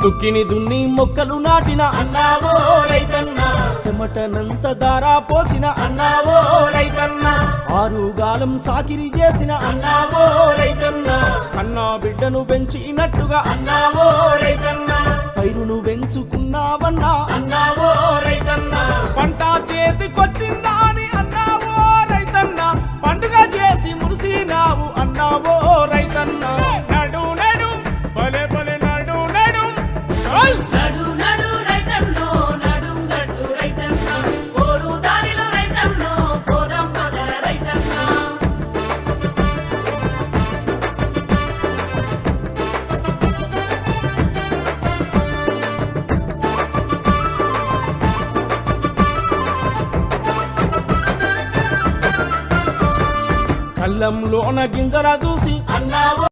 దుక్కిని దున్ని మొక్కలు నాటిన అన్నావో రైతన్న చెమటనంత దారా పోసిన అన్నావో రైతన్న ఆరుగాలం సాకిరి చేసిన అన్నావో రైతన్న కన్నా బిడ్డను పెంచినట్టుగా అన్నావో రైతన్న పైరును పెంచుకున్నావన్నా అన్నావో రైతన్న పంట చేతికొచ్చిందా అని అన్నావో రైతన్న పండుగ చేసి మురిసినావు అన్నావో రైతన్న నడు నడు భలే భలే నడు నడు చల్ నడు నడు రైతన్నో నడుం గట్టు రైతన్న ఓడు దారిలో రైతన్నో పోదాం పద రైతన్న కళ్ళంలోన గింజల చూసి అన్నావో